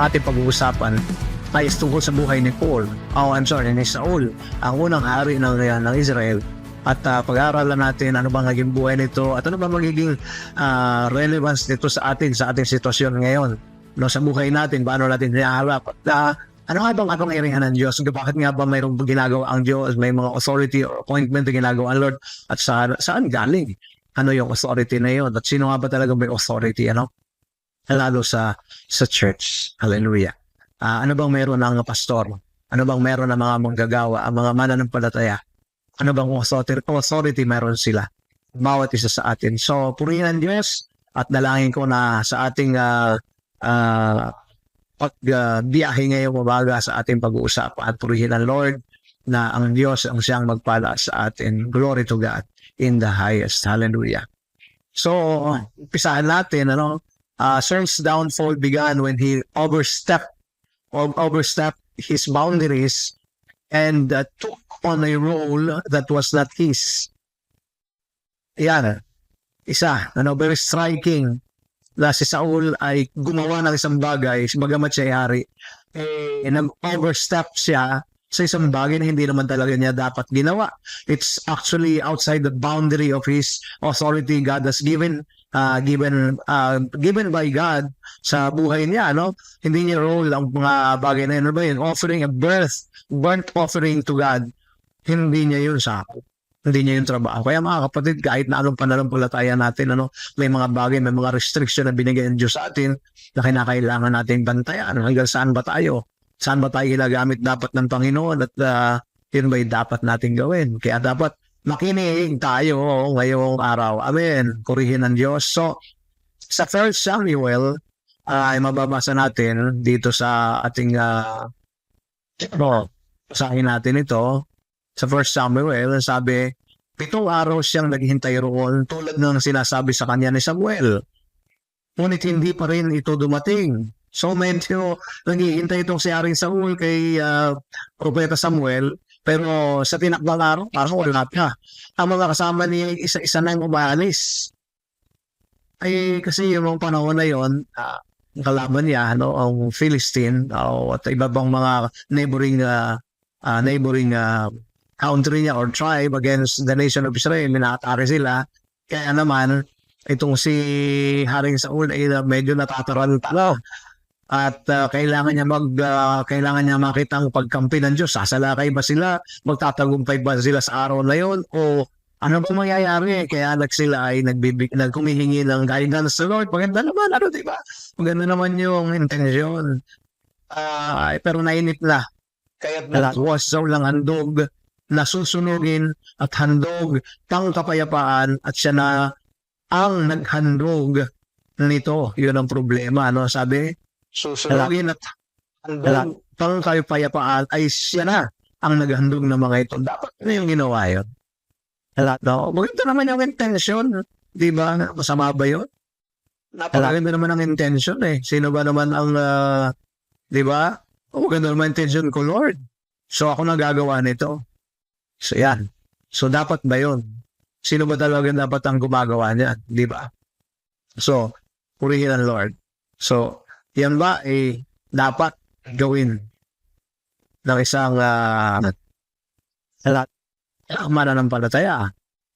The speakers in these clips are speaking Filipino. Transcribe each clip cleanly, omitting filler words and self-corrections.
ating pag-uusapan ay tungkol sa buhay ni Paul. Ni Saul, ang unang hari ng Israel. At pag-aaralan natin ano bang naging buhay nito at ano bang magiging relevance nito sa ating sitwasyon ngayon. No, sa buhay natin, paano natin hinaharap. At ano nga bang kapangyarihan ng Diyos? Bakit nga ba mayroong ginagawa ang Diyos? May mga authority or appointment na ginagawa ang Lord? At saan galing? Ano yung authority na yun? At sino nga ba talaga may authority? Lalo sa church. Hallelujah. Ano bang meron ng pastor? Ano bang meron ng mga manggagawa? Ang mga mananampalataya? Ano bang authority meron sila? Bawat isa sa atin. So, purihin ang Diyos at dalangin ko na sa ating pagbiyahe ngayong umaga sa ating pag-uusap at purihin ang Lord na ang Diyos ang siyang magpala sa atin. Glory to God in the highest. Hallelujah. So, umpisahan natin, Saul's downfall began when he overstepped his boundaries and took on a role that was not his. Yan, isa, very striking na si Saul ay gumawa ng isang bagay, bagamat siya ay hari, nag-overstep siya sa isang bagay na hindi naman talaga niya dapat ginawa. It's actually outside the boundary of his authority God has given by God sa buhay niya, Hindi niya role ang mga bagay na yun. Offering a burnt offering to God, hindi niya yun hindi niya yung trabaho. Kaya mga kapatid, kahit na anong pananampalataya natin, may mga bagay, may mga restriction na binigay ng Diyos sa atin na kinakailangan nating bantayan. Hanggang saan ba tayo? Saan ba tayo ginagamit dapat ng Panginoon at yun ba'y dapat nating gawin? Kaya dapat makinig tayo ngayong araw. Amen. Purihin ng Diyos. So, sa 1 Samuel, ay mababasa natin dito sa ating basahin natin ito. Sa 1 Samuel, sabi, 7 araw siyang naghihintay roon tulad ng sinasabi sa kanya ni Samuel. Ngunit hindi pa rin ito dumating. So medyo naghihintay itong si Haring Saul kay Propeta Samuel, pero sa tinakdang araw, parang wala na. Ang mga kasama niya, isa-isa na yung umalis. Ay kasi yung panahon na yon, kalaban niya, ang Philistine, at iba bang mga neighboring country niya or tribe against the nation of Israel, minatake sila. Kaya naman, itong si Haring Saul ay medyo natataranta. At kailangan niya makita ang pagkampi ng Diyos. Sasalakay ba sila? Magtatagumpay ba sila sa araw na yon? O ano ba mangyayari? Kaya sila ay nagkumihingi ng guidance sa Lord. Maganda naman, diba? Maganda naman yung intensyon. Pero nainip na. Kaya was Saul lang handog na susunugin at handog ng kapayapaan at siya na ang naghandog nito. Yun ang problema. Sabi, susunugin at handog ng kapayapaan ay siya na ang naghandog ng mga ito. Dapat na yung ginawa yun. Maganda naman yung intention. Di ba? Masama ba yun? Napakaganda naman ang intention Sino ba naman ang, di ba? Maganda naman intention ko, Lord. So ako nagagawa nito. So yan. So dapat ba yun? Sino ba talaga dapat ang gumagawa niyan? Di ba? So, purihin ang Lord. So, yan ba dapat gawin ng isang mananampalataya?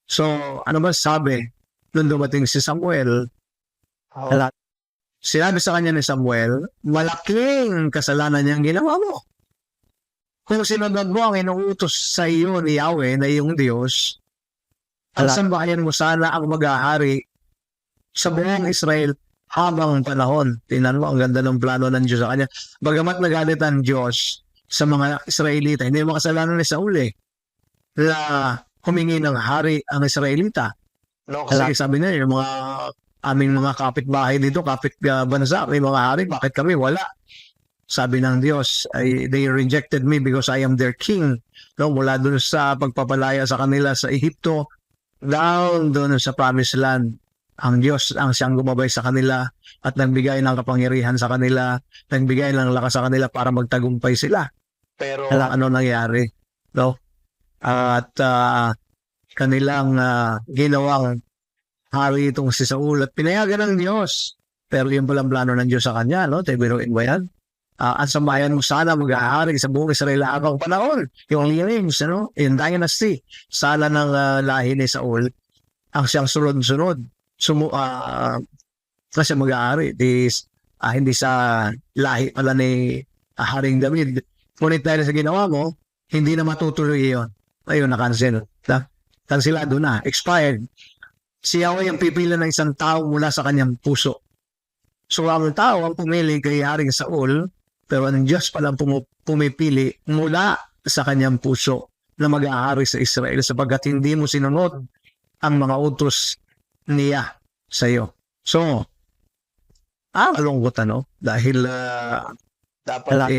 So, ano ba sabi nung dumating si Samuel? Sinabi sa kanya ni Samuel, malaking kasalanan niyang ginawa mo. Kung sinunod mo ang inuutos sa iyo ni Yahweh na iyong Diyos, ang sambahayan mo sana ang maghahari sa buong Israel habang panahon. Tingnan mo, ang ganda ng plano ng Diyos sa kanya. Bagamat nagalit ang Diyos sa mga Israelita, hindi mo kasalanan ni Saul na humingi ng hari ang Israelita. Kasi sabi niya, yung aming mga kapitbahay dito, bansa, may mga hari, bakit kami wala? Sabi ng Diyos, they rejected me because I am their king. Mula doon sa pagpapalaya sa kanila sa Ehipto, down doon sa promised land, ang Diyos ang siyang gumabay sa kanila at nagbigay ng kapangyarihan sa kanila, nagbigay ng lakas sa kanila para magtagumpay sila. Pero ano nangyari? At kanilang ginawang hari itong si Saul at pinayagan ng Diyos. Pero yung palang plano ng Diyos sa kanya, biruin ba yan? ang sambahayan mo sana mag-aari sa buong Israel habang panahon. Yung lineage, yung dynasty, sala ng lahi ni Saul, ang siyang sunod-sunod. Kasi mag-aari. Hindi sa lahi pala ni Haring David. Ngunit dahil sa ginawa mo, hindi na matutuloy yun. Ayun, na-cancel. Kansilado na, expired. Si Yahweh ang pipila ng isang tao mula sa kanyang puso. So ang tao ang pumili kay Haring Saul, pero ang Diyos palang pumipili mula sa kanyang puso na mag-aari sa Israel sapagkat hindi mo sinunod ang mga utos niya sa iyo. So, malungkot dahil dapat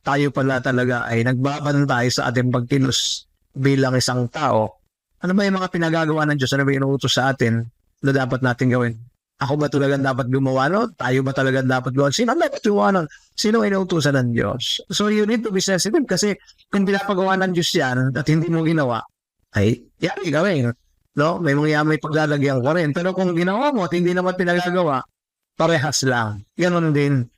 tayo pala talaga ay nagbabantay sa ating pagkilos bilang isang tao. Ano ba yung mga pinagagawa ng Diyos? Ano ba yung inuutos sa atin na dapat natin gawin? Ako ba talagang dapat gumawa nun? Tayo ba talagang dapat gawin? Sino dapat gumawa nun? Sino inuutosan ng Diyos? So you need to be sensitive kasi kung pinapagawa ng Diyos yan at hindi mo ginawa, ay yari gawin. No? May paglalagyan ko rin. Pero kung ginawa mo at hindi naman pinagagawa, parehas lang. Ganon din,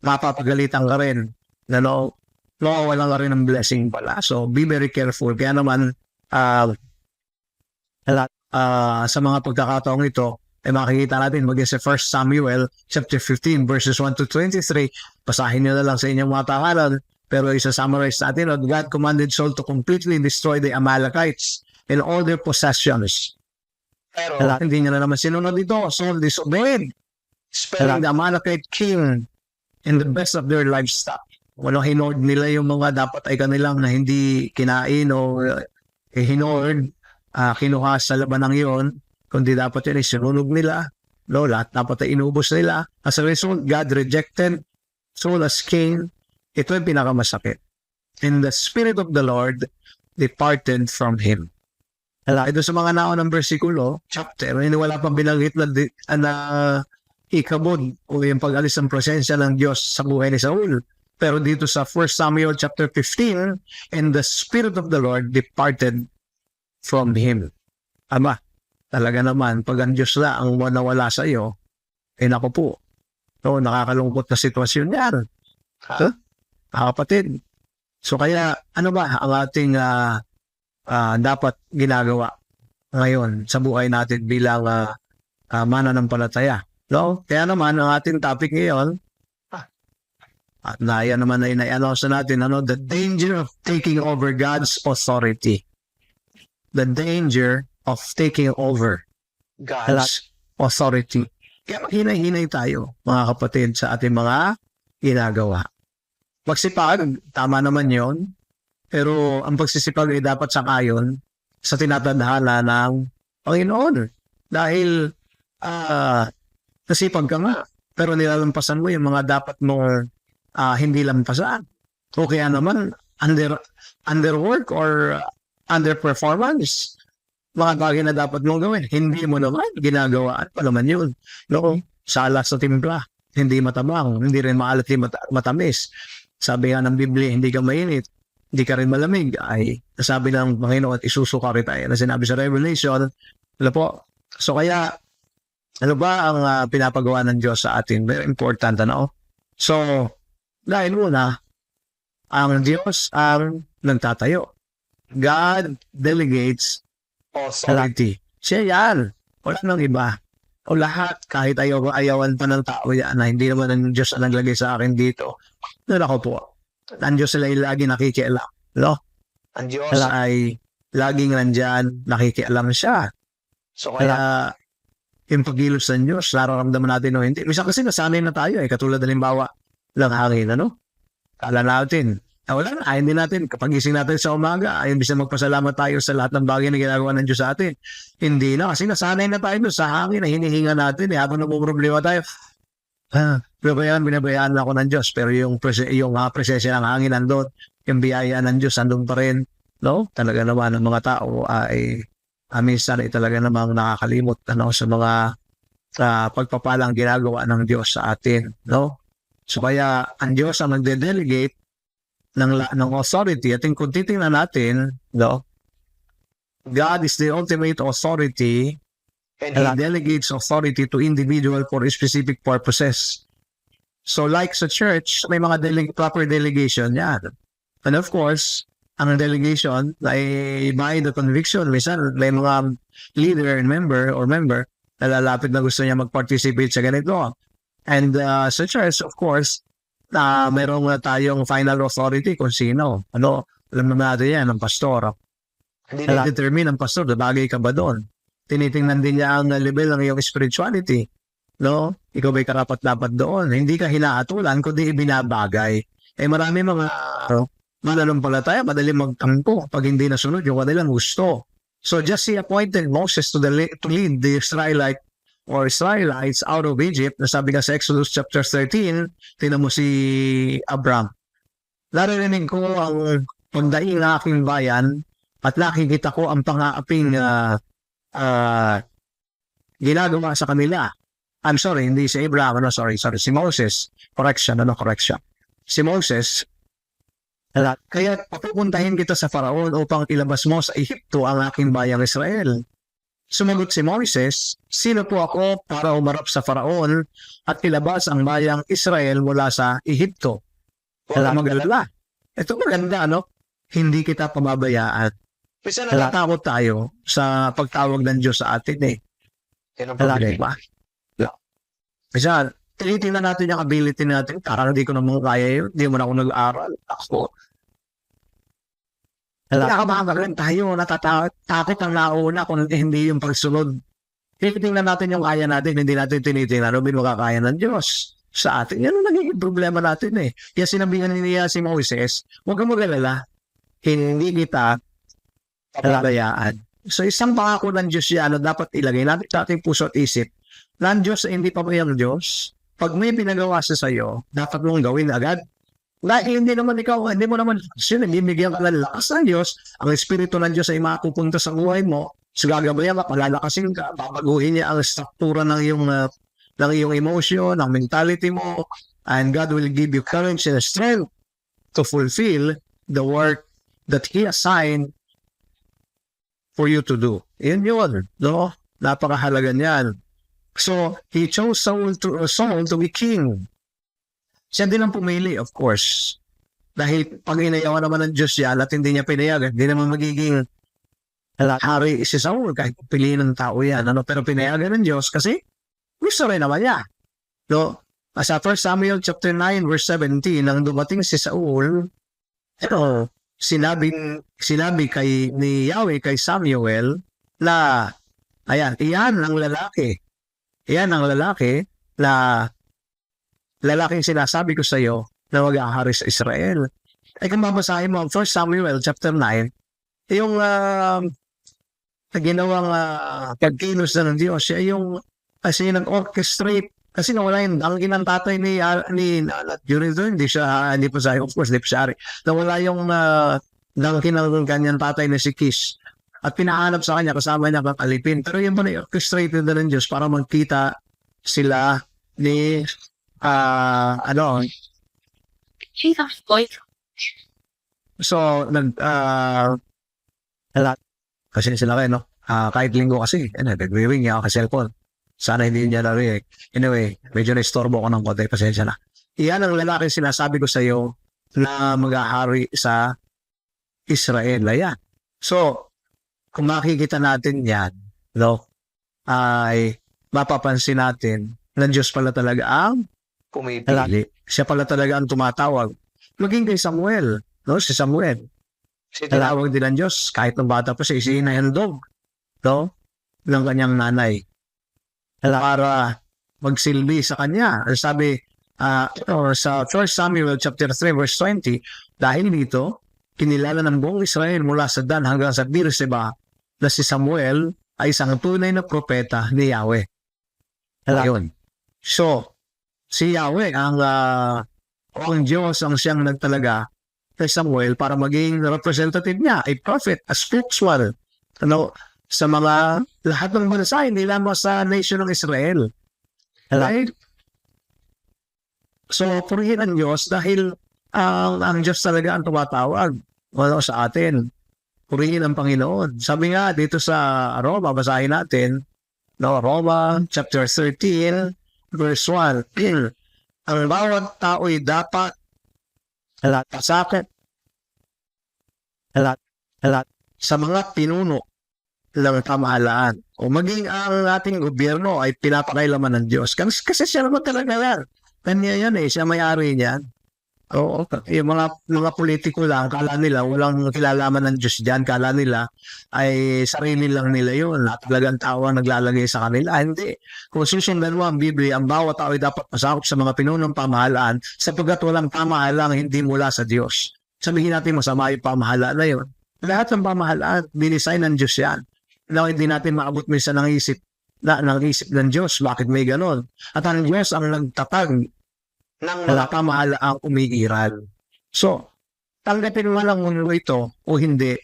mapapagalitan ka rin. Walang ka rin ng blessing pala. So be very careful. Kaya naman, sa mga pagkakataong ito, ay makikita natin maging sa 1 Samuel chapter 15 verses 1 to 23. Basahin nyo na lang sa inyong mga tangalan. Pero isa-summarize natin, God commanded Saul to completely destroy the Amalekites and all their possessions. Pero hindi niya na naman sinunod ito. Saul disobeyed, sparing the Amalekite king and the best of their livestock. Hinord nila yung mga dapat ay kanilang na hindi kinain o hinord, kinuha sa labanang yon, kundi dapat yun ay sinunog nila. Lahat dapat ay inubos nila. As a result, God rejected Saul as king. Ito yung pinakamasakit. And the Spirit of the Lord departed from him. Ito sa mga naon ng versikulo, chapter, hindi wala pang binanggit na ikabod o yung pag-alis ng presensya ng Diyos sa buhay ni Saul. Pero dito sa 1 Samuel chapter 15, and the Spirit of the Lord departed from him. Talaga naman, pag ang Diyos na ang nawala sa iyo, naku po, nakakalungkot na sitwasyon yan. Kapatid. So kaya, ano ba ang ating dapat ginagawa ngayon sa buhay natin bilang mananampalataya? Kaya naman, ang ating topic ngayon, at yan naman ay na-announce natin, the danger of taking over God's authority. The danger of taking over God's authority. Kaya hinay-hinay tayo, mga kapatid, sa ating mga ginagawa. Magsipag, tama naman yon, pero ang pagsisipag ay dapat sangayon sa tinatadhana ng Panginoon. Dahil nasipag ka nga, pero nilalampasan mo yung mga dapat mo hindi lampasan. O kaya naman, underwork or underperformance, mga bagay na dapat mong gawin. Hindi mo naman ginagawa. At pa naman yun. Sala sa timpla. Hindi matabang. Hindi rin maalat, matamis. Sabi nga ng Biblia, hindi ka mainit. Hindi ka rin malamig. Ay, sabi ng Panginoon at isusuka rin tayo. Na sinabi sa Revelation. So kaya, ano ba ang pinapagawa ng Diyos sa atin? Very important, So, dahil muna, ang Diyos ang nagtatayo. God delegates authority. Siya yan. Wala nang iba. O lahat, kahit ayawan pa ng tao yan, na hindi naman ang Diyos ang naglagay sa akin dito. Ako po. Ang Diyos ay lagi nakikialam. Ang Diyos ay laging nandyan, nakikialam siya. So kaya, yung pagkilos ng Diyos, nararamdaman natin o hindi. Misa kasi nasanay na tayo katulad ng limbawa ng hangin, Kala natin, wala na, hindi natin, kapag gising natin sa umaga, ayun bisa magpasalamat tayo sa lahat ng bagay na ginagawa ng Diyos sa atin. Hindi na, kasi nasanay na tayo sa hangin na hinihinga natin, habang problema tayo. Binabayaan ako ng Diyos, pero yung presensya ng hangin nandun, yung biyaya ng Diyos nandun pa rin, Talaga naman ang mga tao ay minsan ay talaga namang nakakalimot sa mga pagpapalang ginagawa ng Diyos sa atin, So kaya ang Diyos ang nagde-delegate ng authority. At kung titingnan natin, God is the ultimate authority and He delegates authority to individual for specific purposes. So like sa church, may mga proper delegation yan. And of course, ang delegation ay by the conviction. Minsan may mga leader and member na lalapit na gusto niya mag-participate sa ganito. And sa church, of course, mayroong tayong final authority kung sino. Alam naman natin yan, ang pastor. Hindi determine ang pastor, bagay ka ba doon? Tinitingnan din niya ang level ng iyong spirituality. No? Ikaw ba'y karapat-dapat doon? Hindi ka hinaatulan, kundi ibinabagay. Marami mga mananampalataya, madali magtampo pag hindi nasunod yung kanilang gusto. So just he appointed Moses to lead the Israelites out of Egypt, na sabi nga sa Exodus chapter 13, tinan mo si Abram. Naririnig ko ang pagdaing ng aking bayan at nakikita ko ang pangaaping ginagawa sa kanila. I'm sorry, hindi si Abraham, si Moses. Correction. Si Moses, kaya papupuntahin kita sa Faraon upang ilabas mo sa Ehipto ang aking bayang Israel. Sumagot si Moses, sino po ako para umarap sa Faraon at ilabas ang bayang Israel mula sa Ehipto? Wala mag-alala. Ito maganda, Hindi kita pababayaan. Kasi natatakot tayo sa pagtawag ng Diyos sa atin Yan ang problema. Kasi tinitingnan natin yung ability natin. Parang hindi ko naman kaya yun. Hindi mo na ako nag-aaral. Nakakabahan tayo, natatakot ang nauna kung hindi yung pagsunod. Tinitingnan natin yung kaya natin, hindi natin tinitingnan kung makakaya ng Diyos sa atin. Yan ang nagiging problema natin Kaya sinabihan niya si Moses, huwag kang mag-alala, hindi kita pababayaan. So isang pangako ng Diyos yan, dapat ilagay natin sa ating puso at isip, ng Diyos ay hindi pabayang Diyos. Pag may pinagawa sa sayo, dapat mong gawin agad. Dahil hindi mo naman bibigyan ka ng lakas ng Diyos, ang Espiritu ng Diyos ay mapupunta sa buhay mo, so gagabayan ka, palalakasin ka, babaguhin niya ang struktura ng iyong emotion, ng mentality mo, and God will give you courage and strength to fulfill the work that He assigned for you to do. Yun, napakahalaga niyan. So, He chose Saul to be king. Siya din ang pumili, of course. Dahil pag inayawan naman ng Diyos yan at hindi niya pinayagan, hindi naman magiging hari si Saul kahit piliin ng tao yan. Pero pinayagan ng Diyos kasi gusto rin naman niya. Sa 1 Samuel chapter 9 verse 17, nang dumating si Saul, sinabi ni Yahweh kay Samuel na, iyan ang lalaki na lalaking sinasabi ko sa iyo na mag-ahari sa Israel. Kung babasahin mo 1 Samuel chapter 9, yung ginawang pagkilos na ng Diyos, siya yung kasi nag-orchestrate, kasi nawala yung dangkin ng tatay ni during doon, hindi pa siya, of course, hindi pa siya ari. Nawala yung dangkin ng kanyang tatay na si Kish. At pinahanap sa kanya, kasama niya kang alipin. Pero yun pa na-orchestrated na ng Diyos para magkita sila ni So, kasi sila kayo, kahit linggo kasi, nag-ring niya ako sa cellphone. Sana hindi niya narinig. Anyway, medyo na-istorbo ko ng konti, pasensya na. Iyan ang lalaki sinasabi ko sa iyo na mag-ahari sa Israel. Ayan. So, kung makikita natin yan, ay mapapansin natin na Diyos pala talaga ang pumipili. Siya pala talaga ang tumatawag. Maging kay Samuel, si Samuel. Tinawag din ng Diyos, kahit ng bata pa siya, isihinayandog, ng kanyang nanay. Para magsilbi sa kanya. Sabi, sa 1 Samuel chapter 3 verse 20, dahil dito, kinilala ng buong Israel mula sa Dan hanggang sa Beersheba na si Samuel ay isang tunay na propeta ni Yahweh. Ayun. So, si Yahweh, ang Diyos ang siyang nagtalaga kay Samuel para maging representative niya, a prophet, a spokesman, sa mga lahat ng bansa, hindi lamang sa nation ng Israel. Right? So, purihin ang Diyos dahil ang Diyos talaga ang tumatawag sa atin. Purihin ang Panginoon. Sabi nga dito sa Roma, basahin natin, Roma chapter 13, verse 1. ang bawat tao'y dapat pasakit sa mga pinuno ng pamahalaan o maging ang ating gobyerno ay pinapakailaman ng Diyos. Kasi siya naman talaga yan. Kanya yan siya may-ari niyan. Oo, yung mga politiko lang, kala nila walang kilalaman ng Diyos diyan, kala nila ay sarili lang nila yun, at talagang tao ang naglalagay sa kanila. Hindi. Kung susundan mo ang Biblia, ang bawat tao ay dapat pasakop sa mga pinunong pamahalaan sapagkat walang pamahalaan hindi mula sa Diyos. Sabihin natin masama yung pamahalaan na yun. Lahat ng pamahalaan, dinisign ng Diyos yan. Na hindi natin maabot minsan ng isip ng Diyos, bakit may ganon? At ang Diyos ang nagtatag ng mga pamahalaang umiiral. So, tanggapin mo lang mundo ito o hindi,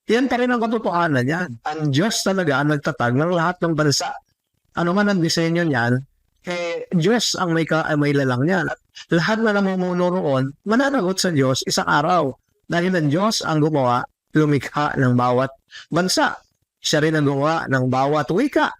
yan pa rin ang katotohanan yan. Ang Diyos talaga ang nagtatag ng lahat ng bansa. Ano man ang disenyo niyan, Diyos ang may lalang niyan. At lahat na namumuno roon, mananagot sa Diyos isang araw. Dahil ang Diyos ang gumawa, lumikha ng bawat bansa. Siya rin ang gumawa ng bawat wika.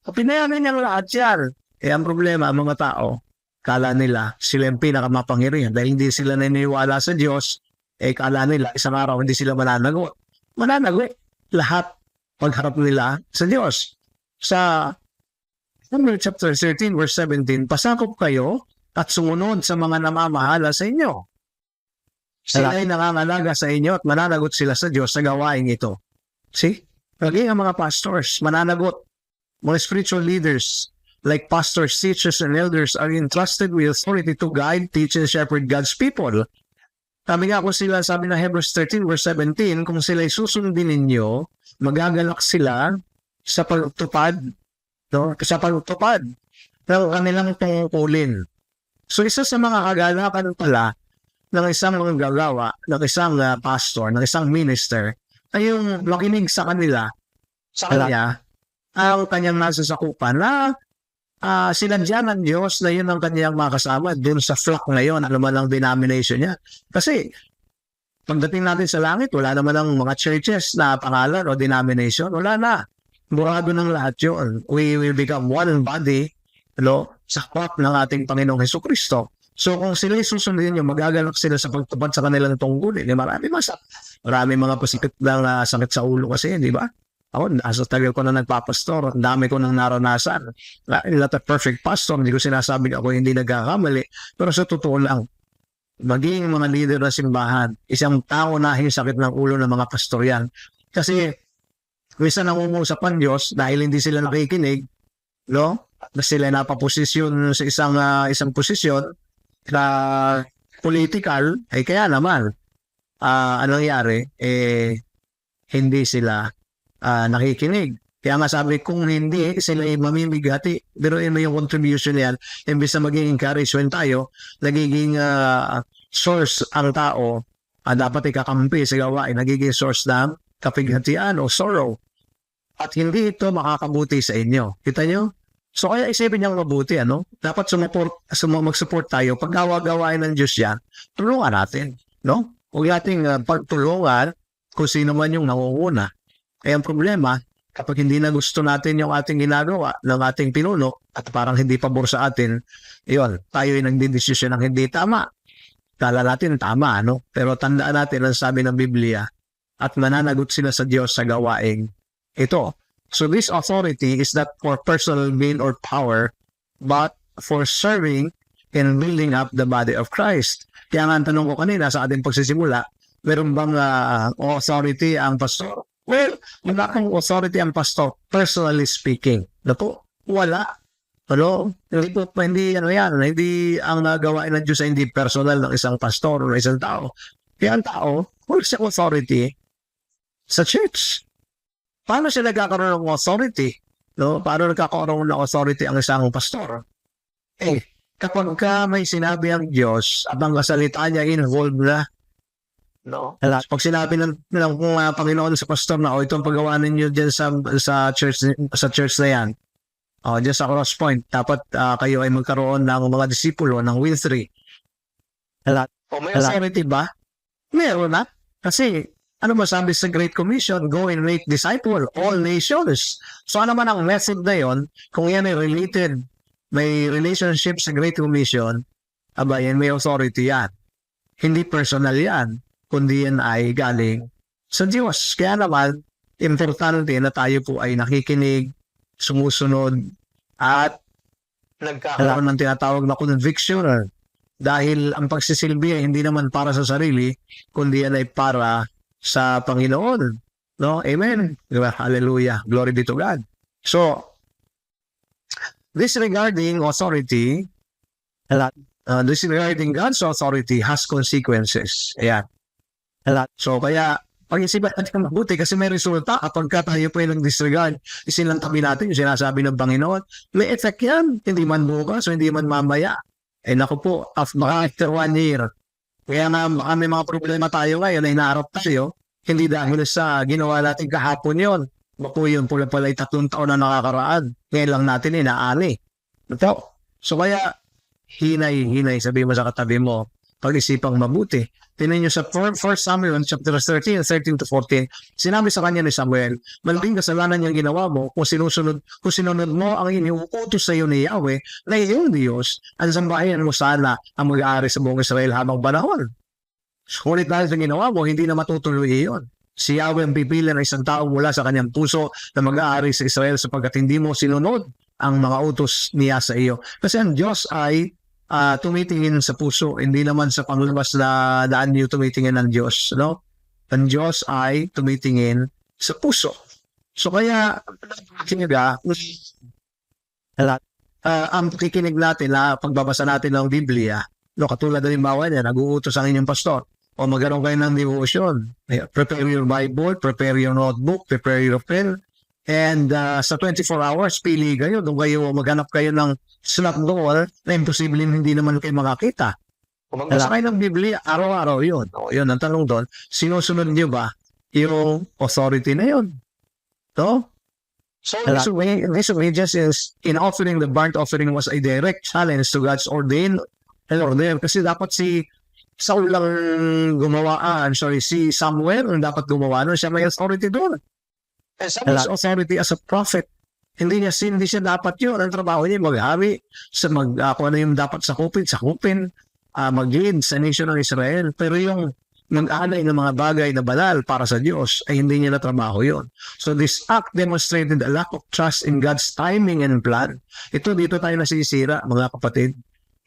Pinayagan niyang lahat yan. Ang problema, ang mga tao, kala nila sila yung pinakamapangyarihan dahil hindi sila naniniwala sa Diyos, kala nila isang araw hindi sila mananagot. Mananagot lahat pagharap nila sa Diyos. Sa Numbers chapter 13 verse 17, pasakop kayo at sumunod sa mga namamahala sa inyo. Sila ay nangangalaga sa inyo at mananagot sila sa Diyos sa gawain ito. See? Lagi ang mga pastors, mananagot, mga spiritual leaders, like pastors, teachers, and elders are entrusted with authority to guide, teach, and shepherd God's people. Sabi nga kung sila, sabi ng Hebrews 13 verse 17, kung sila'y susundin ninyo, magagalak sila sa pagtupad, sa pagtupad ng kanilang tungkulin. So isa sa mga kagalakan pala ng isang manggagawa, ng isang pastor, ng isang minister, ay yung makinig sa kanila, sa kanya, ang kanyang nasasakupan na sinadya ng Diyos na yun ang kanyang makasama dun sa flock na yun, ano man ang denomination niya. Kasi, pagdating natin sa langit, wala naman ang mga churches na pangalan o denomination. Wala na. Burado ng lahat yun. We will become one body sa flock ng ating Panginoong Hesukristo. So, kung sila susundin nyo, magagalak sila sa pagtupad sa kanilang tungkulin. Marami mga pasakit ng sakit sa ulo kasi, di ba? Ako, nasa tagal ko na nagpapastor, ang dami ko nang naranasan. Not a perfect pastor, hindi ko sinasabi ako hindi nagkakamali. Pero sa totoo lang, maging mga leader ng simbahan, isang tao na sakit ng ulo ng mga pastor yan. Kasi, minsan nangungusap ang Diyos dahil hindi sila nakikinig, na sila napaposisyon sa isang posisyon na political, kaya naman, anong nangyari, hindi sila nakikinig. Kaya nga sabi, kung hindi sila mamimigati, pero may yung contribution yan, imbis na maging encouragement tayo, nagiging source ang tao, dapat ikakampi sa gawain, nagiging source ng kapighatian o sorrow. At hindi ito makakabuti sa inyo. Kita nyo? So kaya isipin niyang mabuti, dapat mag-support tayo. Pag gawa-gawain ng Diyos yan, tulungan natin. Huwag nating pagtulungan kung sino man yung nangunguna. Kaya ang problema, kapag hindi na gusto natin yung ating ginagawa ng ating pinuno at parang hindi pabor sa atin, tayo ay nagdidesisyon ng hindi tama. Kala natin tama, Pero tandaan natin ang sabi ng Biblia at mananagot sila sa Diyos sa gawaing ito. So this authority is not for personal gain or power, but for serving and building up the body of Christ. Kaya nga ang tanong ko kanina sa ating pagsisimula, meron bang authority ang pastor? Well, wala kang authority ang pastor, personally speaking. Wala. Hindi ang nagawain ng Diyos ay hindi personal ng isang pastor o isang tao. Kaya ang tao, wala siyang authority sa church. Paano siya nagkakaroon ng authority? Paano nagkakaroon ng authority ang isang pastor? Kapag may sinabi ang Diyos at ang kasalita niya involved na, pag sinabi ng Panginoon sa pastor na, itong paggawa ninyo dyan sa church na yan, dyan sa Cross Point, dapat kayo ay magkaroon ng mga disipulo ng Winfrey. May authority ba? Meron na. Kasi, ano masabi sa Great Commission? Go and make disciple all nations. So ano man ang message na yon, kung yan ay related, may relationship sa Great Commission, aba yan may authority yan. Hindi personal yan, kundi yan ay galing sa Diyos. Kaya naman, importante na tayo po ay nakikinig, sumusunod, at nagkakaroon ng tinatawag na conviction. Dahil ang pagsisilbi ay hindi naman para sa sarili, kundi yan ay para sa Panginoon. No? Amen. Diba? Hallelujah. Glory be to God. So, disregarding authority, disregarding God's authority has consequences. Ayan. So, kaya, pag-isipan natin mabuti kasi may resulta kapag tayo po yung disregard, isilantabi natin yung sinasabi ng Panginoon. May effect yan. Hindi man bukas o hindi man mamaya. Eh naku po, after 1 year. Kaya nga may mga problema tayo ngayon na hinaharap tayo, hindi dahil sa ginawa natin kahapon yon. Bapo yun, pala ay 3 taon na nakakaraan. Ngayon lang natin inaani. So kaya, hinay, sabi mo sa katabi mo, pag-isipang mabuti. Tingnan nyo sa 1 Samuel chapter 13 to 14, sinabi sa kanya ni Samuel, malaking kasalanan niyang ginawa mo kung sinunod mo ang iniuutos sa iyo ni Yahweh na iyong Diyos, ang sambahayan mo sana ang mag-aari sa buong Israel habang panahon. Sulit dahil sa ginawa mo, hindi na matutuloy iyon. Si Yahweh ang pipili ng isang tao mula sa kanyang puso na mag-aari sa Israel sapagkat hindi mo sinunod ang mga utos niya sa iyo. Kasi ang Diyos ay tumitingin sa puso, hindi naman sa panglabas na daan niyo tumitingin ng Diyos. No? Ang Diyos ay tumitingin sa puso. So kaya, ang kikinig natin na pagbabasa natin ng Biblia, no, katulad na limbawa niya, nag-uutos ang inyong pastor, o magkaroon kayo ng devotion. Prepare your Bible, prepare your notebook, prepare your pen, and sa 24 hours, pili kayo. Doon kayo, maghanap kayo ng slot door na imposible hindi naman kayo makakita. Kung magbasa kayo ng Biblia, araw-araw yun. O, yun, ang tanong doon, sinusunod niyo ba yung authority na yun? No? So, this way just is, in offering the burnt offering was a direct challenge to God's ordained order. Kasi dapat si Saul lang gumawa, si Samuel ang dapat gumawa nun. Siya may authority doon. And Samuel's authority as a prophet, hindi siya dapat yun. Ang trabaho niya, mag-hari, kung ano yung dapat sakupin, mag-lead sa nation ng Israel. Pero yung mag-alay ng mga bagay na banal para sa Diyos, ay hindi niya na trabaho yun. So this act demonstrated a lack of trust in God's timing and plan. Dito tayo nasisira, mga kapatid,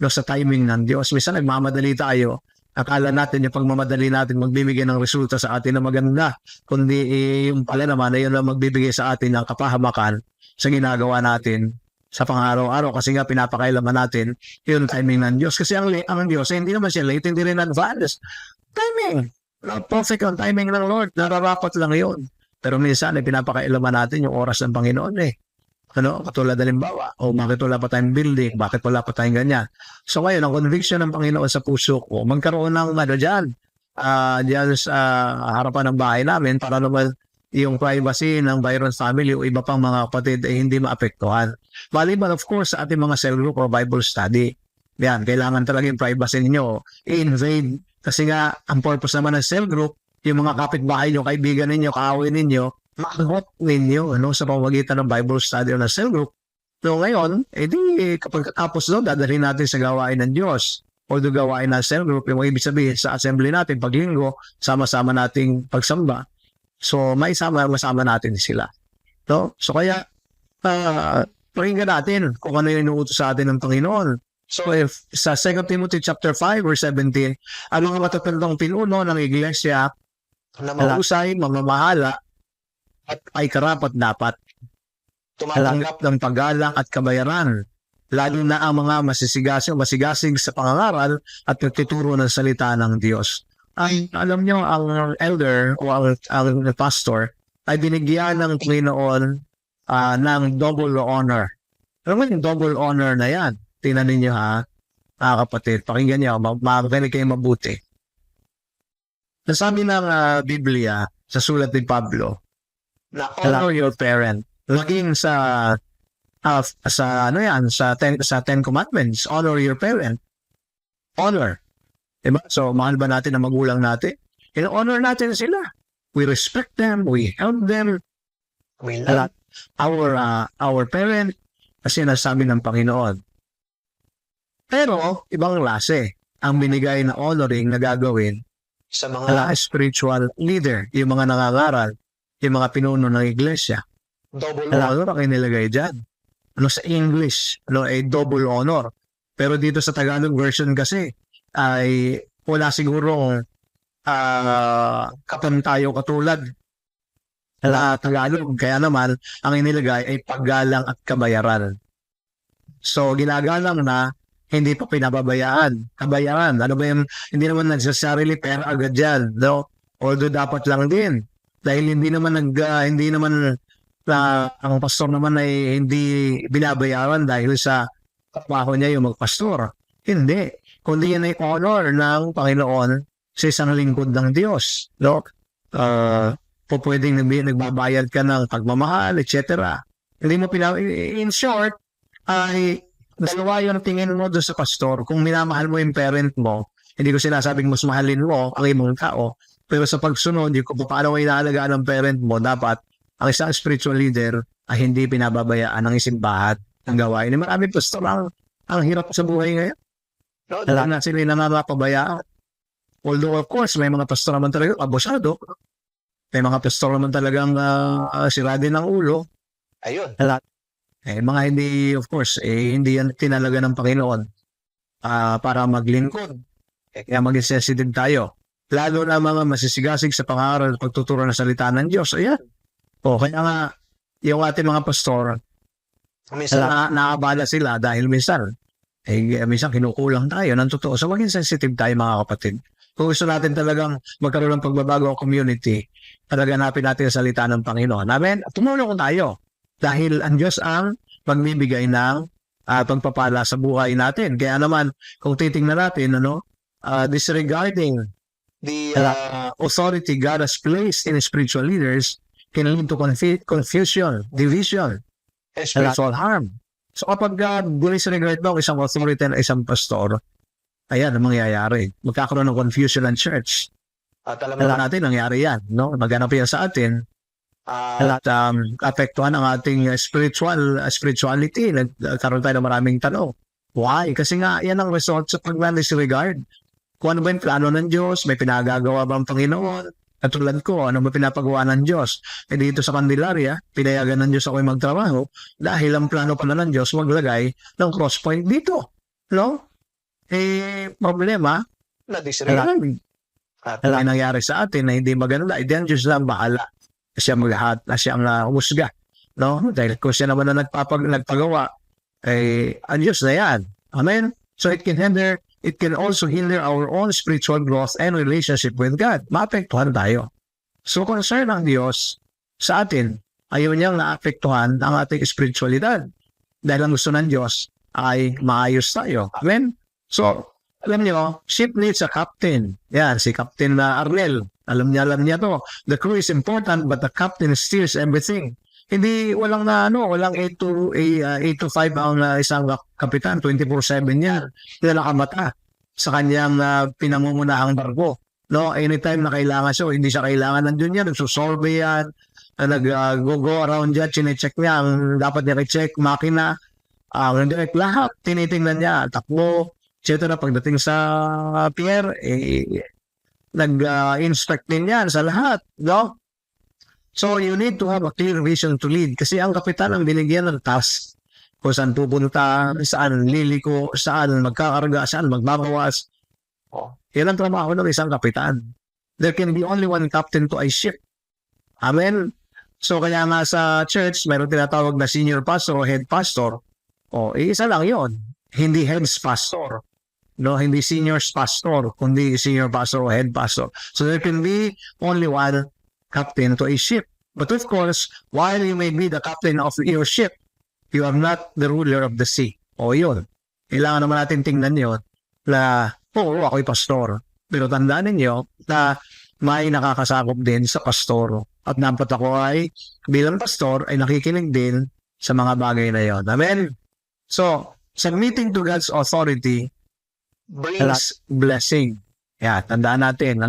no, sa timing ng Diyos. Minsan nagmamadali tayo. Akala natin yung pagmamadali natin magbibigay ng resulta sa atin na maganda. Kundi yung pala naman na yun lang magbibigay sa atin ng kapahamakan sa ginagawa natin sa pang-araw-araw. Kasi nga pinapakailaman natin yung timing ng Diyos. Kasi ang Diyos, hindi naman siya late, hindi rin advance. Timing. Perfect ang timing ng Lord. Nararapat lang yun. Pero minsan pinapakailaman natin yung oras ng Panginoon katulad halimbawa, bakit wala pa tayong building, bakit wala pa tayong ganyan. So ngayon, ang conviction ng Panginoon sa puso ko, magkaroon ng dyan sa harapan ng bahay namin para naman yung privacy ng Byron family o iba pang mga kapatid ay hindi maapektuhan. Maliban of course sa ating mga cell group or Bible study. Yan, kailangan talaga yung privacy ninyo i-invade. Kasi nga, ang purpose naman ng cell group, yung mga kapitbahay nyo, kaibigan ninyo, kaaway ninyo, makakot ninyo sa pamamagitan ng Bible study o ng cell group. So ngayon, kapag tapos doon, dadalhin natin sa gawain ng Diyos o do gawain ng cell group, yung ibig sabihin sa assembly natin, paglinggo, sama-sama nating pagsamba. So masama natin sila. So kaya, pakinggan natin kung ano yung inuutos sa atin ng Panginoon. So if sa 2 Timothy chapter 5 or 17, ano ang matatandang pinuno ng iglesia na mahusay, mamamahala, at ay karapat dapat tumatanggap ng paggalang at kabayaran, lalo na ang mga masigasig sa pangangaral at nagtuturo ng salita ng Diyos. Alam niyo, ang elder o ang pastor ay binigyan ng Panginoon ng double honor. Alam mo yung double honor na yan? Tingnan ninyo mga kapatid, pakinggan niyo, makinig kayo mabuti. Nasabi ng Biblia sa sulat ni Pablo, na honor your parent. Laging sa Ten Commandments, honor your parent. Honor. Diba? So, mahal ba natin ang magulang natin? In-honor natin sila. We respect them, we help them, we love our parent, kasi nasabi ng Panginoon, Pero, ibang klase ang binigay na honoring na gagawin sa mga spiritual leader, yung mga nangangaral, yung mga pinuno ng iglesia. double Honor ang inilagay dyan. Ano sa English, double honor. Pero dito sa Tagalog version kasi, ay wala sigurong kapantayo katulad sa Tagalog. Kaya naman, ang inilagay ay paggalang at kabayaran. So, ginagalang na hindi pa pinababayaan. Kabayaran. Ano ba yung, hindi naman necessarily pera agad yan. No? Although dapat lang din. Dahil hindi naman ang pastor naman ay hindi binabayaran dahil sa trabaho niya yung magpastor. Hindi. Kundi yan ay honor ng Panginoon sa isang lingkod ng Diyos. No? Pwedeng nagbabayad ka ng pagmamahal, etc. Hindi mo in short, ay dalawa yung tingin mo doon sa pastor. Kung minamahal mo yung parent mo, hindi ko sinasabing mas mahalin mo ang ibang tao, pero sa pagsunod, kung paano mo inaalagaan ng parent mo, dapat ang isang spiritual leader ay hindi pinababayaan ng isimbahan ng gawain. Maraming pastor ang hirap sa buhay ngayon. Alam na sila yung nananapabayaan. Although of course, may mga pastor naman talaga abusado. May mga pastor naman talagang sira din ng ulo. Ayun. Mga hindi, of course, hindi yan tinalaga ng Panginoon para maglingkod. Kaya maging sensitive tayo. Lalo na mga masisigasig sa pangaral at pagtuturo ng salita ng Diyos. Ayan. Kaya nga, yung ating mga pastor, minsan naabala sila dahil minsan kinukulang tayo ng totoo. So maging sensitive tayo mga kapatid. Kung gusto natin talagang magkaroon ng pagbabago ang community, talaga napin natin ang salita ng Panginoon. Amen? Tumulong tayo. Dahil ang Diyos ang magbibigay ng pagpapala sa buhay natin. Kaya naman, kung titingnan natin, disregarding the authority God has placed in spiritual leaders can lead to confusion, division, and spiritual harm. So kapag disregard mo isang authority na isang pastor, ayan ang mangyayari. Magkakaroon ng confusion ng church. At alam natin, nangyari yan. No? Maghanap yan sa atin. At apektuhan ang ating spirituality. Nagkaroon tayo ng maraming tanong. Why? Kasi nga, yan ang result sa pag-disregard. Kung ano ba yung plano ng Diyos, may pinagagawa ba ang Panginoon? Katulad ko, ano ba pinapagawa ng Diyos? Dito sa Candelaria, pinayagan ng Diyos ako yung magtrabaho dahil ang plano pala ng Diyos maglagay ng cross point dito. No? Problema, na-disregard. At nangyari sa atin na hindi maganda, ang Diyos lang bahala. Siya maglahat, siya ang humusga. No? Dahil kung siya naman na nagpagawa, ang Diyos na yan. Amen? So it can also hinder our own spiritual growth and relationship with God. Maapektuhan tayo. So concern ng Diyos sa atin, ayaw niyang naapektuhan ang ating spiritualidad. Dahil ang gusto ng Diyos ay maayos tayo. Amen? So, alam niyo, ship needs a captain. Yan, si Captain Arnel. Alam niya to. The crew is important but the captain steers everything. Hindi, walang 8 to 5 ang isang kapitan, 24/7 yan. Hindi nakamata sa kanyang pinangungunahang barko. No, anytime na kailangan siya, hindi siya kailangan nandun yan, nagsusurvey yan, nag-go around dyan, chinecheck niya, ang dapat niya i-check, makina, lahat, tinitingnan niya, takbo, etc. Pagdating sa pier, nag-inspect din yan sa lahat, no? So, you need to have a clear vision to lead. Kasi ang kapitan ang binigyan ng task. Kung saan pupunta, saan liliko, saan magkakarga, saan magbabawas. Yan ang trabaho ng isang kapitan. There can be only one captain to a ship. Amen? So, kaya nga sa church, mayroon tinatawag na senior pastor o head pastor. Isa lang yon. Hindi heads pastor. No, hindi seniors pastor, kundi senior pastor o head pastor. So, there can be only one captain to a ship. But of course, while you may be the captain of your ship, you are not the ruler of the sea. Yun. Kailangan naman natin tingnan yun na, ako'y pastor. Pero tandaan ninyo na may nakakasakop din sa pastor. At dapat ako ay, bilang pastor, ay nakikinig din sa mga bagay na yun. Amen? So, submitting to God's authority brings blessing. Tandaan natin,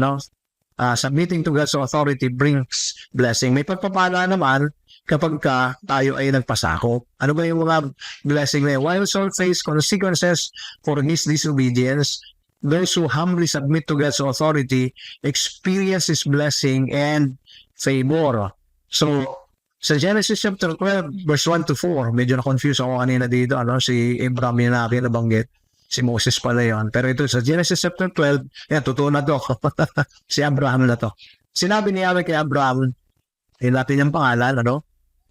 submitting to God's authority brings blessing. May pagpapala naman kapag tayo ay nagpasakop. Ano ba yung mga blessing na yun? While Saul faced consequences for his disobedience, those who humbly submit to God's authority experience His blessing and favor. So, sa Genesis chapter 12, verse 1 to 4, medyo na-confuse ako kanina dito, si Abraham yung nabanggit. Si Moses pala yun. Pero ito, sa Genesis chapter 12, yan, totoo na to. Si Abraham na to. Sinabi ni Yahweh kay Abraham, natin yung pangalan,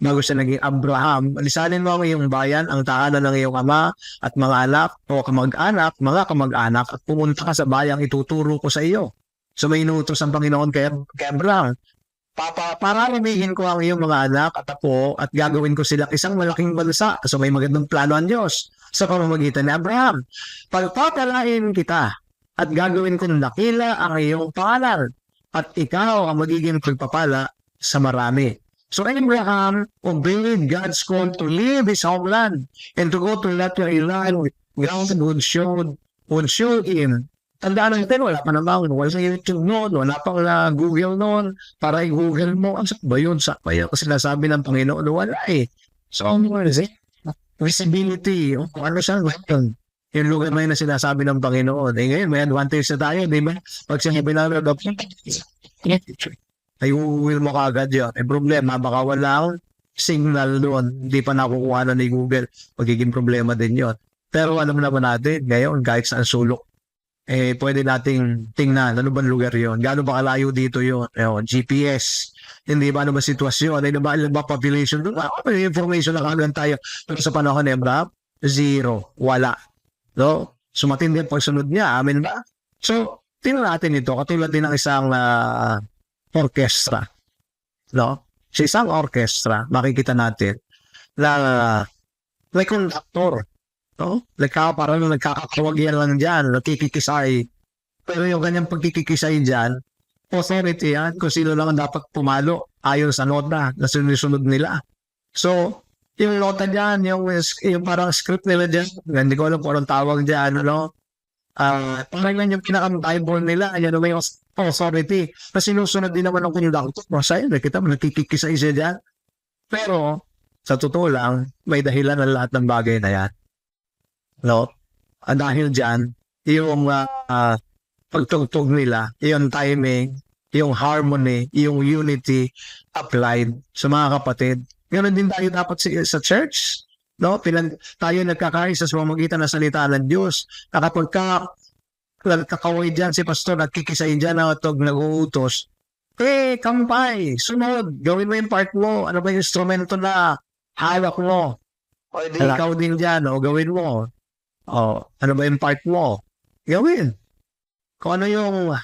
bago siya naging Abraham, lisanin mo ang iyong bayan, ang tahanan ng iyong ama at mga anak o kamag-anak, mga kamag-anak, at pumunta ka sa bayang ituturo ko sa iyo. So may inutos ang Panginoon kay Abraham. Pararamihin ko ang iyong mga anak at apo at gagawin ko sila isang malaking bansa. So may magandang plano ang Diyos sa pamamagitan ni Abraham. Pagpapalain kita at gagawin kong dakila ang iyong pangalan at ikaw ang magiging pagpapala sa marami. So Abraham obeyed God's call to leave his homeland and to go to that land God would show him. Tandaan natin, wala pa naman, wala sa YouTube noon, wala pang Google noon, para i-Google mo, ang ba yun? Kasi nasabi ng Panginoon, wala eh. So, visibility, ano siya, yung lugar na yun na sinasabi ng Panginoon. Ngayon, may advantage na tayo, di ba? Pag sinabi namin, ay Google mo kagad yun. Problema, baka walang signal doon, hindi pa nakukuha na ni Google, magiging problema din yun. Pero alam naman natin, ngayon, kahit saan sulok, pwede nating tingnan, ano ba lugar yun? Gaano ba kalayo dito yun? GPS, hindi ba ano ba sitwasyon? Ano ba population doon? May information na kagad tayo. Pero sa panahon ni Abraham, zero, wala. No? So matindi ang pagsunod niya, amen ba? So, tingnan natin ito, katulad din ng isang orchestra. No? Sa isang orchestra, makikita natin na may conductor. No? Parang nagkakawag yan lang dyan, nakikikisay. Pero yung kanyang pagkikisay dyan, authority yan, kung sino lang dapat pumalo ayon sa nota na sinusunod nila. So, yung nota dyan, yung parang script nila dyan, hindi ko alam kung anong tawag dyan, parang yan yung pinaka-Bible nila, yan yung authority. Na sinusunod din naman ng conductor, masaya, nakita mo, nakikikisay siya dyan. Pero, sa totoo lang, may dahilan ng lahat ng bagay na yan. No? Dahil dyan, yung pagtugtog nila, yung timing, yung harmony, yung unity applied sa mga kapatid. Ganoon din tayo dapat sa church. No? Tayo nagkakaisa sa pamamagitan ng salita ng Diyos. Na kapag kakaway dyan si pastor at kikisay dyan na itog nag-uutos, kampay, sunod, gawin mo yung part mo. Ano ba yung instrumento na hawak mo? O ikaw din dyan, gawin mo. Ano ba yung part mo? Gawin. Kung ano yung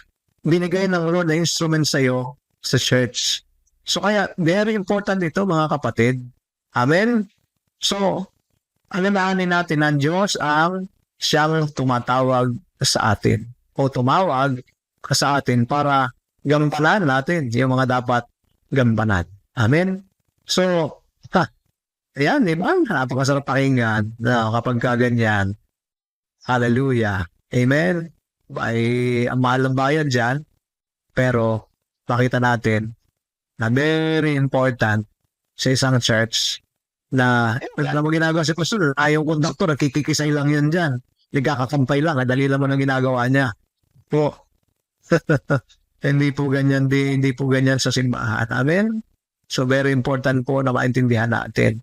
binigay ng Lord na instrument sa'yo sa church. So kaya, very important ito mga kapatid. Amen? So, alalahanin natin ng Diyos ang siyang tumatawag sa atin. O tumawag sa atin para gampanan natin yung mga dapat gampanan. Amen? So, ayan, di ba? Napakasarap pakinggan na kapag kaganyan. Hallelujah. Amen. Ang mahal ng bayan dyan. Pero, makita natin na very important sa isang church na wala mo ginagawa si pastor. Yung conductor, nakikikisay lang yan dyan. Nagkakakampay lang. Dali naman ang ginagawa niya. Hindi po ganyan sa simbahan. Amen. So, very important po na maintindihan natin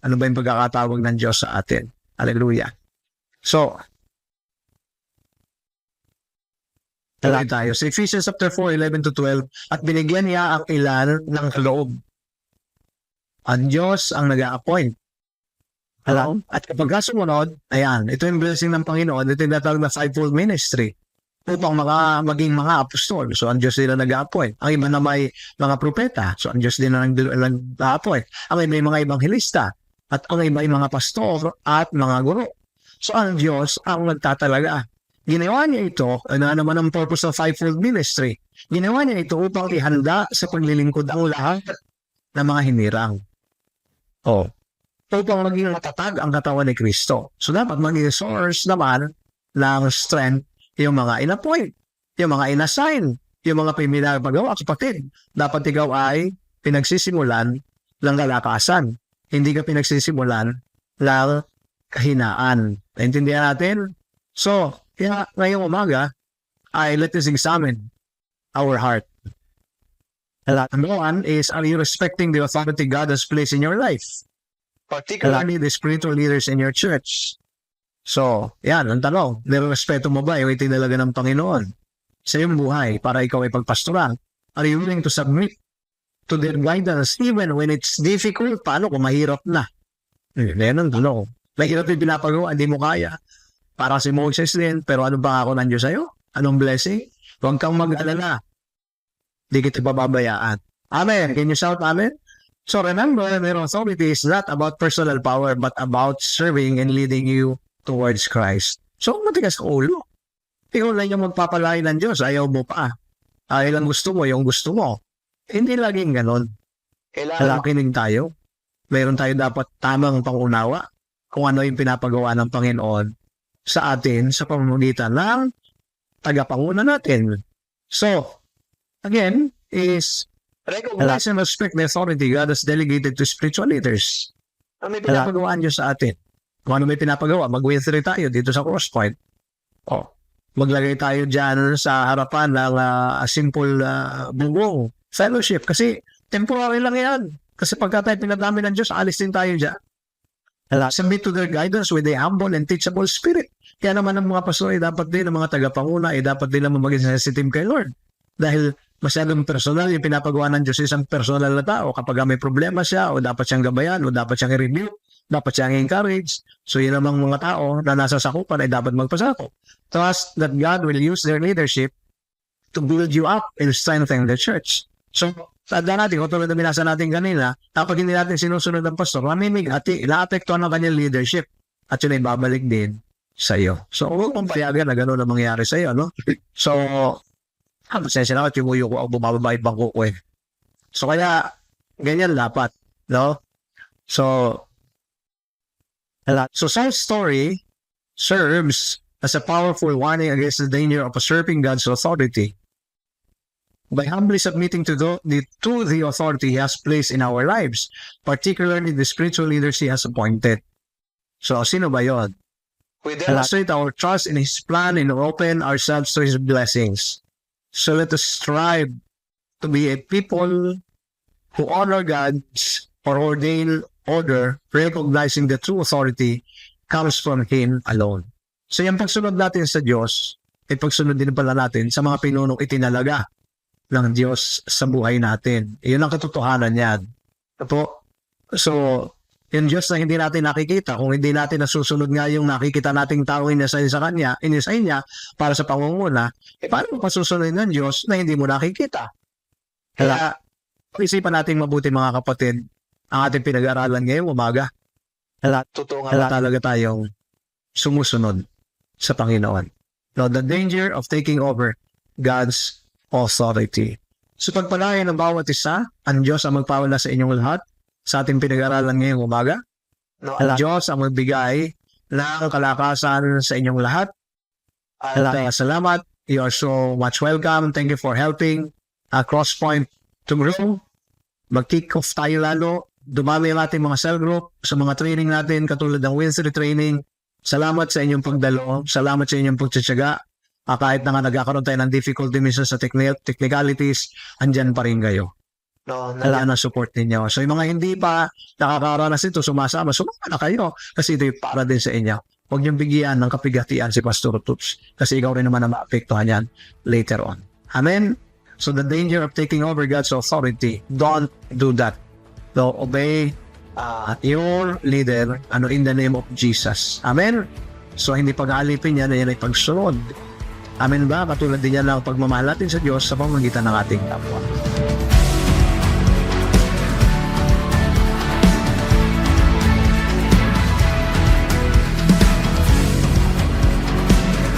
ano ba yung pagkakatawag ng Diyos sa atin. Hallelujah. So, talay tayo. Sa Ephesians chapter 4, 11 to 12, at binigyan niya ang ilan ng loob. Ang Diyos ang nag-a-appoint. At kapag sumunod, ayan, ito yung blessing ng Panginoon, ito yung natawag na fivefold ministry upang maging mga apostol. So, ang Diyos din na nag-a-appoint. Ang iba na may mga propeta. So, ang Diyos din na nag-a-appoint. Ang iba may mga ebanghilista. At ang iba ay mga pastor at mga guro. So, ang Diyos ang nagtatalaga. Ginawa niya ito, ano naman ang purpose of fivefold ministry? Ginawa niya ito upang ihanda sa paglilingkod ang lahat ng mga hinirang. Upang maging matatag ang katawan ni Kristo. So, dapat maging source naman ng strength yung mga in-appoint, yung mga in-assign, yung mga pinagpagawa. Kapatid, dapat ikaw ay pinagsisimulan ng kalakasan. Hindi ka pinagsisimulan ng kahinaan. Naintindihan natin? So, kaya ngayong umaga, let us examine our heart. Number one is, are you respecting the authority God has placed in your life? Particularly the spiritual leaders in your church. So, yan, ang tanong, nirespeto mo ba yung itinalaga ng Panginoon sa iyong buhay para ikaw ay pagpastoran? Are you willing to submit to their guidance even when it's difficult? Paano kung mahirap na? Yan ang tanong. Mahirap yung pinapagawa, hindi mo kaya. Para si Moses din, pero ano ba ako ng Diyos sa'yo? Anong blessing? Huwag kang mag-alala. Di kita pababayaan. Amen. Can you shout amen? So remember, their authority is not about personal power, but about serving and leading you towards Christ. So, matigas ka ulo. Ikaw lang yung magpapalain ng Diyos. Ayaw mo pa. Ayaw lang gusto mo, yung gusto mo. Hindi laging ganon. Halakinig tayo. Mayroon tayo dapat tamang pangunawa kung ano yung pinapagawa ng Panginoon sa atin sa pamamagitan ng tagapanguna natin. So, again, is recognize and respect the authority God has delegated to spiritual leaders. Ano may pinapagawaan Diyos sa atin? Kung ano may pinapagawa, mag-wither tayo dito sa Crosspoint. Maglagay tayo dyan sa harapan ng simple bubong fellowship. Kasi temporary lang yan. Kasi pagka tayo pinadami ng Diyos, alis din tayo dyan. Submit to their guidance with a humble and teachable spirit. Kaya naman ang mga pastor ay dapat din, ang mga tagapanguna ay dapat din naman maging sensitive kay Lord. Dahil masyadong personal yung pinapagawa ng Diyos isang personal na tao. Kapag may problema siya, o dapat siyang gabayan, o dapat siyang i-review, dapat siyang encourage. So yun namang mga tao na nasa sakupan ay dapat magpasako. Trust that God will use their leadership to build you up and strengthen the church. So, tanda natin, kung tulad na binasa natin kanina, kapag hindi natin sinusunod ang pastor, mamimig at ina-apektuhan ng kanyang leadership at yun ay babalik din sa iyo. So, huwag mong payagan na gano'n ang mangyari sa iyo, no? So, pasensya na ako, tumuyo ko, bumababa yung bangko ko eh. So, kaya, ganyan dapat, no? So, Saul's story serves as a powerful warning against the danger of usurping God's authority. By humbly submitting to the authority He has placed in our lives, particularly the spiritual leaders He has appointed. So, sino ba yun? We demonstrate our trust in His plan and open ourselves to His blessings. So, let us strive to be a people who honor God's or ordained order, recognizing the true authority comes from Him alone. So, yung pagsunod natin sa Diyos, ay pagsunod din pala natin sa mga pinunong itinalaga ng Diyos sa buhay natin. Iyon ang katotohanan niyan. So, yung Diyos na hindi natin nakikita, kung hindi natin nasusunod nga yung nakikita nating tao inisay niya para sa pangunguna, paano masusunod ng Diyos na hindi mo nakikita? Kaya, pag-isipan natin mabuti mga kapatid, ang ating pinag-aralan ngayong umaga. Totoo nga talaga tayong sumusunod sa Panginoon. Now, the danger of taking over God's authority. So pagpalayan ng bawat isa, ang Diyos ang magpawala sa inyong lahat sa ating pinag-aralan ngayong umaga. Ang Diyos ang magbigay ng kalakasan sa inyong lahat. At salamat. You are so much welcome. Thank you for helping Crosspoint to grow. Mag-kick off tayo lalo. Dumami ang ating mga cell group sa mga training natin katulad ng Wednesday training. Salamat sa inyong pagdalo. Salamat sa inyong pagtsatsaga. Kahit na nga nagkakaroon tayo ng difficulty minsan sa technicalities, andyan pa rin kayo. Alam na support ninyo. So yung mga hindi pa nakakaranas ito, sumama na kayo. Kasi ito yung para din sa inyo. Huwag niyong bigyan ng kapigatian si Pastor Tuts. Kasi ikaw rin naman na maapektuhan yan later on. Amen? So the danger of taking over God's authority, don't do that. So obey your leader in the name of Jesus. Amen? So hindi pag-aalipin yan, yan ay pagsunod. Amen ba? Katulad din yan ang pagmamahal natin sa Diyos sa pamamagitan ng ating kapwa.